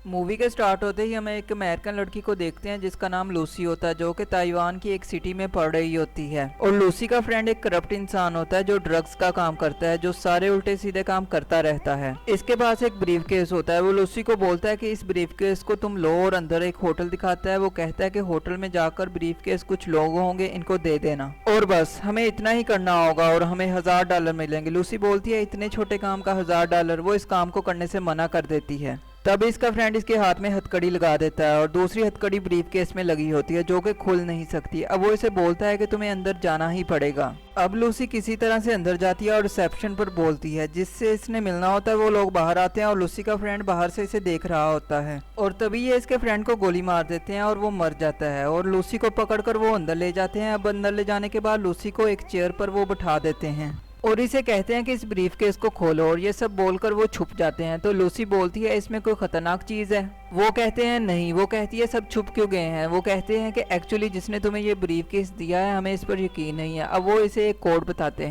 Movie के start होते ही हमें एक अमेरिकन लड़की को देखते हैं जिसका नाम लूसी होता है, जो कि ताइवान की एक सिटी में पढ़ रही होती है। और लूसी का फ्रेंड एक करप्ट इंसान होता है जो ड्रग्स का काम करता है, जो सारे उल्टे सीधे काम करता रहता है। इसके पास एक ब्रीफ केस होता है। वो लूसी को बोलता है कि इस ब्रीफ केस को तुम लो, और अंदर एक होटल दिखाता है। वो कहता है कि होटल में जाकर ब्रीफ केस कुछ लोग होंगे, इनको दे देना और बस हमें इतना ही करना होगा और हमें $1000 मिलेंगे। लूसी बोलती है इतने छोटे काम का $1000। वो इस काम को करने से मना कर देती है। तब इसका फ्रेंड इसके हाथ में हथकड़ी लगा देता है और दूसरी हथकड़ी ब्रीफ केस में लगी होती है, जो कि खुल नहीं सकती। अब वो इसे बोलता है कि तुम्हें अंदर जाना ही पड़ेगा। अब लूसी किसी तरह से अंदर जाती है और रिसेप्शन पर बोलती है। जिससे इसने मिलना होता है वो लोग बाहर आते हैं और लूसी का फ्रेंड बाहर से इसे देख रहा होता है, और तभी ये इसके फ्रेंड को गोली मार देते हैं और वो मर जाता है। और लूसी को पकड़कर वो अंदर ले जाते हैं। अब अंदर ले जाने के बाद लूसी को एक चेयर पर वो बिठा देते हैं और इसे कहते हैं कि इस ब्रीफ केस को खोलो, और ये सब बोलकर वो छुप जाते हैं। तो लूसी बोलती है इसमें कोई खतरनाक चीज़ है? वो कहते हैं नहीं। वो कहती है सब छुप क्यों गए हैं? वो कहते हैं कि एक्चुअली जिसने तुम्हें ये ब्रीफ केस दिया है हमें इस पर यकीन नहीं है। अब वो इसे एक कोड बताते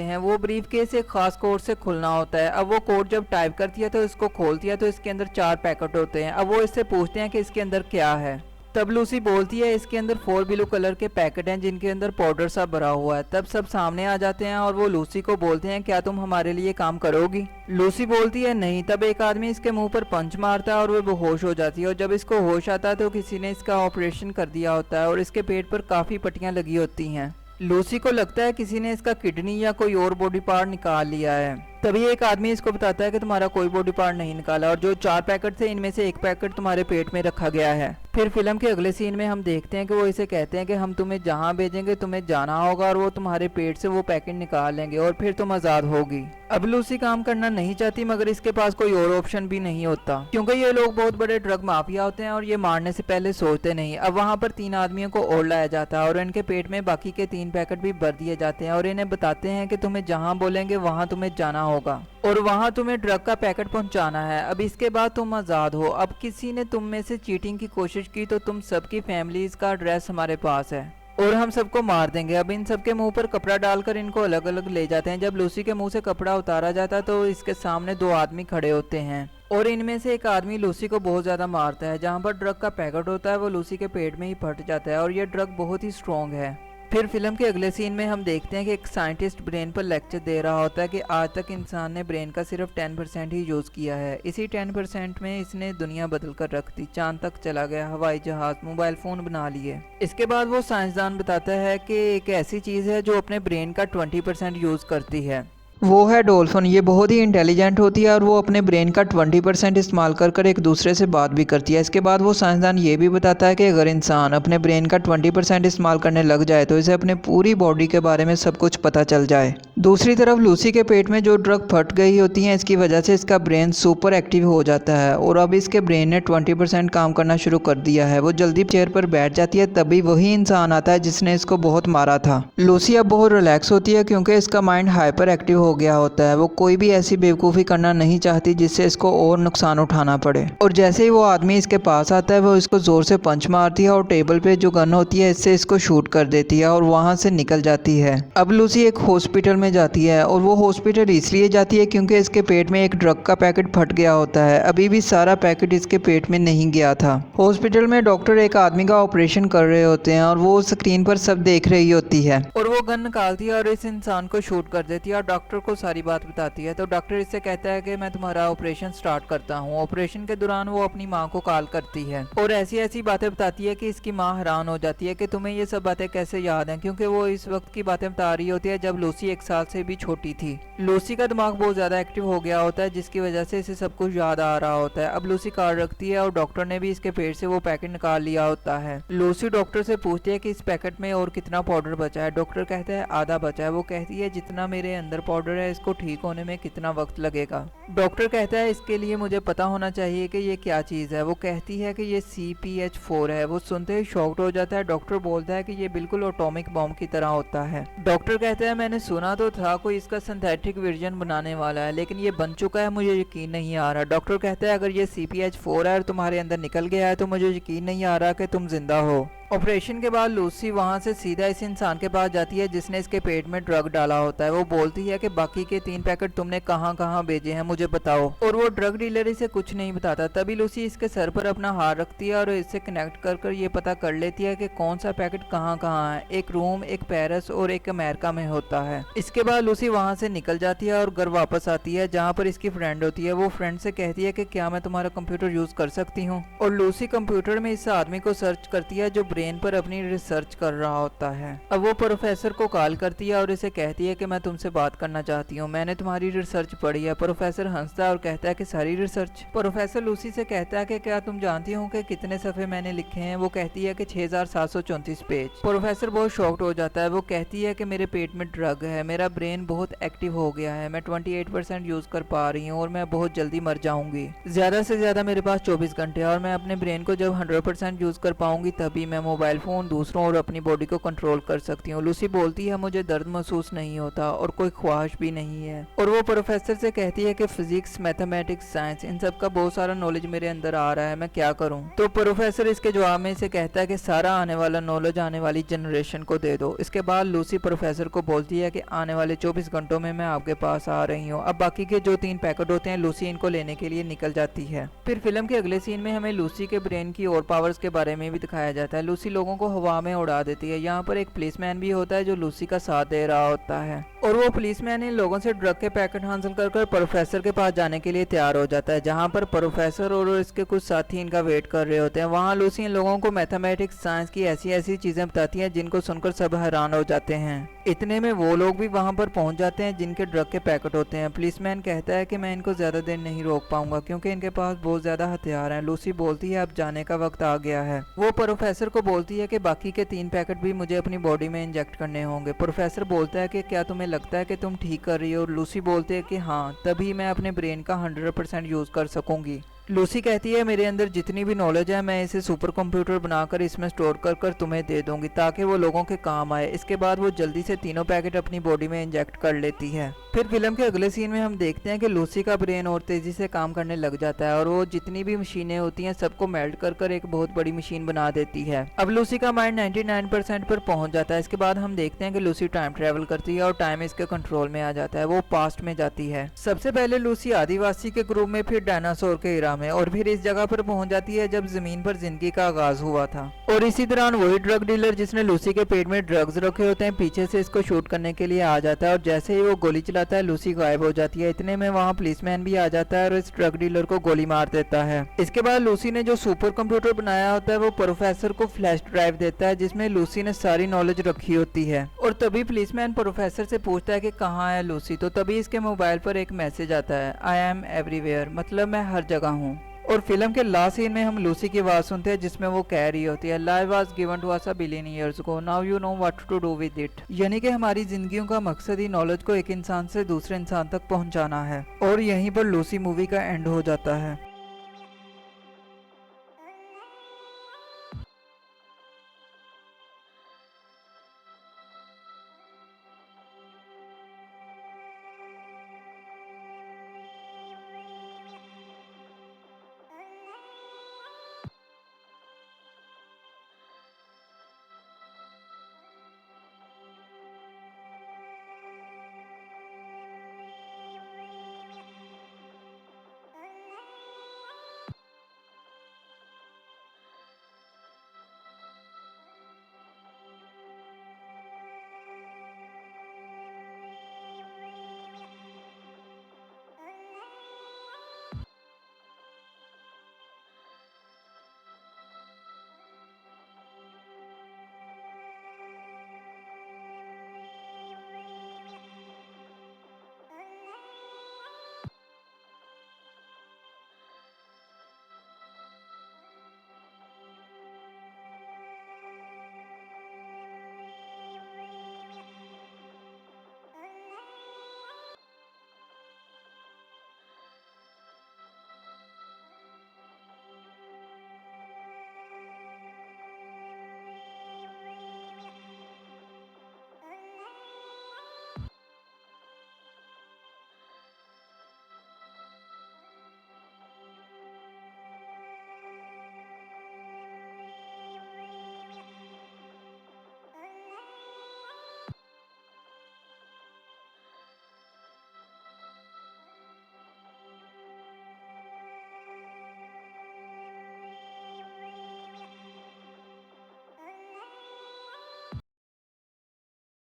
हैं। वो ब्रीफ केस एक खास कोड से खुलना होता है। अब वो कोड जब टाइप करती है तो इसको खोलती है तो इसके अंदर 4 पैकेट होते हैं। अब वो इससे पूछते हैं कि इसके अंदर क्या है। तब लूसी बोलती है इसके अंदर 4 ब्लू कलर के पैकेट हैं जिनके अंदर पाउडर सा भरा हुआ है। तब सब सामने आ जाते हैं और वो लूसी को बोलते हैं क्या तुम हमारे लिए काम करोगी? लूसी बोलती है नहीं। तब एक आदमी इसके मुंह पर पंच मारता है और वो बेहोश हो जाती है, और जब इसको होश आता है तो किसी ने इसका ऑपरेशन कर दिया होता है और इसके पेट पर काफ़ी पट्टियाँ लगी होती हैं। लूसी को लगता है किसी ने इसका किडनी या कोई और बॉडी पार्ट निकाल लिया है। तभी एक आदमी इसको बताता है कि तुम्हारा कोई बॉडी पार्ट नहीं निकाला, और जो 4 पैकेट थे इनमें से एक पैकेट तुम्हारे पेट में रखा गया है। फिर फिल्म के अगले सीन में हम देखते हैं कि वो इसे कहते हैं कि हम तुम्हें जहाँ भेजेंगे तुम्हें जाना होगा, और वो तुम्हारे पेट से वो पैकेट निकाल लेंगे और फिर तुम आज़ाद होगी। अब लूसी काम करना नहीं चाहती, मगर इसके पास कोई और ऑप्शन भी नहीं होता, क्योंकि ये लोग बहुत बड़े ड्रग माफिया होते हैं और ये मारने से पहले सोचते नहीं। अब वहाँ पर 3 आदमियों को और लाया जाता है और इनके पेट में बाकी के 3 पैकेट भी भर दिए जाते हैं, और इन्हें बताते हैं कि तुम्हें जहाँ बोलेंगे वहाँ तुम्हें जाना होगा और वहाँ तुम्हें ड्रग का पैकेट पहुँचाना है। अब इसके बाद तुम आज़ाद हो। अब किसी ने तुम में से चीटिंग की कोशिश की तो तुम सबकी फैमिलीज का एड्रेस हमारे पास है और हम सबको मार देंगे। अब इन सबके मुंह पर कपड़ा डालकर इनको अलग अलग ले जाते हैं। जब लूसी के मुंह से कपड़ा उतारा जाता है तो इसके सामने 2 आदमी खड़े होते हैं और इनमें से एक आदमी लूसी को बहुत ज़्यादा मारता है। जहाँ पर ड्रग का पैकेट होता है वो लूसी के पेट में ही फट जाता है और ये ड्रग बहुत ही स्ट्रॉन्ग है। फिर फिल्म के अगले सीन में हम देखते हैं कि एक साइंटिस्ट ब्रेन पर लेक्चर दे रहा होता है कि आज तक इंसान ने ब्रेन का सिर्फ 10% ही यूज़ किया है। इसी 10% में इसने दुनिया बदल कर रख दी। चांद तक चला गया, हवाई जहाज, मोबाइल फ़ोन बना लिए। इसके बाद वो साइंसदान बताता है कि एक ऐसी चीज़ है जो अपने ब्रेन का 20% यूज़ करती है, वो है डॉल्फिन। ये बहुत ही इंटेलिजेंट होती है और वो अपने ब्रेन का 20% इस्तेमाल कर कर एक दूसरे से बात भी करती है। इसके बाद वो साइंसदान ये भी बताता है कि अगर इंसान अपने ब्रेन का 20% इस्तेमाल करने लग जाए तो इसे अपने पूरी बॉडी के बारे में सब कुछ पता चल जाए। दूसरी तरफ लूसी के पेट में जो ड्रग फट गई होती है इसकी वजह से इसका ब्रेन सुपर एक्टिव हो जाता है और अब इसके ब्रेन ने 20% काम करना शुरू कर दिया है। वो जल्दी चेयर पर बैठ जाती है। तभी वही इंसान आता है जिसने इसको बहुत मारा था। लूसी अब बहुत रिलैक्स होती है क्योंकि इसका माइंड हाइपर एक्टिव हो गया होता है। वो कोई भी ऐसी बेवकूफ़ी करना नहीं चाहती जिससे इसको और नुकसान उठाना पड़े। और जैसे ही वो आदमी इसके पास आता है वो इसको ज़ोर से पंच मारती है और टेबल पे जो गन होती है इससे इसको शूट कर देती है और वहाँ से निकल जाती है। अब लूसी एक हॉस्पिटल में जाती है और वो हॉस्पिटल इसलिए जाती है क्योंकि इसके पेट में एक ड्रग का पैकेट फट गया होता है। अभी भी सारा पैकेट इसके पेट में नहीं गया था। हॉस्पिटल में डॉक्टर एक आदमी का ऑपरेशन कर रहे होते हैं और वो स्क्रीन पर सब देख रही होती है और वो गन निकालती है और इस इंसान को शूट कर देती है और डॉक्टर को सारी बात बताती है। तो डॉक्टर इससे कहता है कि मैं तुम्हारा ऑपरेशन स्टार्ट करता हूँ। ऑपरेशन के दौरान वो अपनी माँ को कॉल करती है और ऐसी ऐसी बातें बताती है कि इसकी माँ हैरान हो जाती है कि तुम्हें ये सब बातें कैसे याद हैं, क्योंकि वो इस वक्त की बातें बता रही होती है जब लूसी 1 साल से भी छोटी थी। लूसी का दिमाग बहुत ज्यादा एक्टिव हो गया होता है जिसकी वजह से इसे सब कुछ याद आ रहा होता है। अब लूसी कार्ड रखती है और डॉक्टर ने भी इसके पेट से वो पैकेट निकाल लिया होता है। लूसी डॉक्टर से पूछती है कि इस पैकेट में और कितना पाउडर बचा है। डॉक्टर कहता है आधा बचा है। वो कहती है जितना मेरे अंदर पाउडर है इसको ठीक होने में कितना वक्त लगेगा। डॉक्टर कहता है इसके लिए मुझे पता होना चाहिए कि ये क्या चीज़ है। वो कहती है कि ये CPH4 है। वो सुनते ही शॉक्ड हो जाता है। डॉक्टर बोलता है कि ये बिल्कुल एटॉमिक बॉम्ब की तरह होता है। डॉक्टर कहता है मैंने सुना तो था कोई इसका सिंथेटिक वर्जन बनाने वाला है, लेकिन ये बन चुका है, मुझे यकीन नहीं आ रहा। डॉक्टर कहता है अगर ये CPH4 है और तुम्हारे अंदर निकल गया है तो मुझे यकीन नहीं आ रहा कि तुम जिंदा हो। ऑपरेशन के बाद लूसी वहां से सीधा इस इंसान के पास जाती है जिसने इसके पेट में ड्रग डाला होता है। वो बोलती है कि बाकी के 3 पैकेट तुमने कहाँ कहाँ भेजे हैं मुझे बताओ, और वो ड्रग डीलर इसे कुछ नहीं बताता। तभी लूसी इसके सर पर अपना हाथ रखती है और इससे कनेक्ट कर ये पता कर लेती है कि कौन सा पैकेट कहाँ कहाँ है। एक रोम, एक पेरिस और एक अमेरिका में होता है। इसके बाद लूसी वहां से निकल जाती है और घर वापस आती है जहाँ पर इसकी फ्रेंड होती है। वो फ्रेंड से कहती है कि क्या मैं तुम्हारा कंप्यूटर यूज कर सकती हूँ, और लूसी कंप्यूटर में इस आदमी को सर्च करती है जो ब्रेन पर अपनी रिसर्च कर रहा होता है। अब वो प्रोफेसर को कॉल करती है और इसे कहती है कि मैं तुमसे बात करना चाहती हूँ, मैंने तुम्हारी रिसर्च पढ़ी है। प्रोफेसर हंसता है और कहता है कि सारी रिसर्च। प्रोफेसर लूसी से कहता है कि क्या तुम जानती हो कि कितने सफ़े मैंने लिखे हैं। वो कहती है कि 6734 पेज। प्रोफेसर बहुत शॉक्ड हो जाता है। वो कहती है कि मेरे पेट में ड्रग है, मेरा ब्रेन बहुत एक्टिव हो गया है, मैं 28% यूज कर पा रही हूँ और मैं बहुत जल्दी मर जाऊंगी। ज्यादा से ज्यादा मेरे पास 24 घंटे और मैं अपने ब्रेन को जब 100% यूज कर पाऊंगी तभी मैं मोबाइल फोन, दूसरों और अपनी बॉडी को कंट्रोल कर सकती हूँ। लूसी बोलती है मुझे दर्द महसूस नहीं होता और कोई ख्वाहिश भी नहीं है। और वो प्रोफेसर से कहती है कि फिजिक्स, मैथमेटिक्स, साइंस इन सब का बहुत सारा नॉलेज मेरे अंदर आ रहा है, मैं क्या करूँ। तो प्रोफेसर इसके जवाब में इसे कहता है कि सारा आने वाला नॉलेज आने वाली जनरेशन को दे दो। इसके बाद लूसी प्रोफेसर को बोलती है कि आने वाले 24 घंटों में मैं आपके पास आ रही हूँ। अब बाकी के जो 3 पैकेट होते हैं लूसी इनको लेने के लिए निकल जाती है। फिर फिल्म के अगले सीन में हमें लूसी के ब्रेन की और पावर्स के बारे में भी दिखाया जाता है। लूसी लोगों को हवा में उड़ा देती है। यहाँ पर एक पुलिसमैन भी होता है जो लूसी का साथ दे रहा होता है, और वो पुलिसमैन इन लोगों से ड्रग के पैकेट हासिल कर प्रोफेसर के पास जाने के लिए तैयार हो जाता है, जहाँ पर प्रोफेसर और इसके कुछ साथी इनका वेट कर रहे होते हैं। वहाँ लूसी इन लोगों को मैथमेटिक्स, साइंस की ऐसी ऐसी चीजें बताती है जिनको सुनकर सब हैरान हो जाते हैं। इतने में वो लोग भी वहाँ पर पहुँच जाते हैं जिनके ड्रग के पैकेट होते हैं। पुलिसमैन कहता है कि मैं इनको ज्यादा देर नहीं रोक पाऊंगा क्योंकि इनके पास बहुत ज्यादा हथियार हैं। लूसी बोलती है अब जाने का वक्त आ गया है। वो प्रोफेसर को बोलती है कि बाकी के 3 पैकेट भी मुझे अपनी बॉडी में इंजेक्ट करने होंगे। प्रोफेसर बोलता है कि क्या तुम्हें लगता है कि तुम ठीक कर रही हो, और लूसी बोलती है कि हाँ, तभी मैं अपने ब्रेन का 100% यूज कर सकूंगी। लूसी कहती है मेरे अंदर जितनी भी नॉलेज है मैं इसे सुपर कंप्यूटर बनाकर इसमें स्टोर कर तुम्हें दे दूंगी ताकि वो लोगों के काम आए। इसके बाद वो जल्दी से 3 पैकेट अपनी बॉडी में इंजेक्ट कर लेती है। फिर फिल्म के अगले सीन में हम देखते हैं कि लूसी का ब्रेन और तेजी से काम करने लग जाता है और वो जितनी भी मशीनें होती हैं सबको मेल्ट कर एक बहुत बड़ी मशीन बना देती है। अब लूसी का माइंड 99% पर पहुंच जाता है। इसके बाद हम देखते हैं कि लूसी टाइम ट्रेवल करती है और टाइम इसके कंट्रोल में आ जाता है। वो पास्ट में जाती है। सबसे पहले लूसी आदिवासी के ग्रुप में, फिर डायनासोर के इरा में, और फिर इस जगह पर पहुंच जाती है जब जमीन पर जिंदगी का आगाज हुआ था। और इसी दौरान वही ड्रग डीलर जिसने लूसी के पेट में ड्रग्स रखे होते हैं पीछे से इसको शूट करने के लिए आ जाता है, और जैसे ही वो गोली चलाता है लूसी गायब हो जाती है। इतने में वहाँ पुलिसमैन भी आ जाता है और इस ड्रग डीलर को गोली मार देता है। इसके बाद लूसी ने जो सुपर कंप्यूटर बनाया होता है वो प्रोफेसर को फ्लैश ड्राइव देता है जिसमें लूसी ने सारी नॉलेज रखी होती है। और तभी पुलिसमैन प्रोफेसर से पूछता है कि कहाँ है लूसी, तो तभी इसके मोबाइल पर एक मैसेज आता है, आई एम एवरीवेयर, मतलब मैं हर जगह हूँ। और फिल्म के लास्ट सीन में हम लूसी की आवाज सुनते हैं जिसमें वो कह रही होती है, life was given to us a billion years ago, now you know what to do with it. यानी कि हमारी जिंदगियों का मकसद ही नॉलेज को एक इंसान से दूसरे इंसान तक पहुंचाना है। और यहीं पर लूसी मूवी का एंड हो जाता है।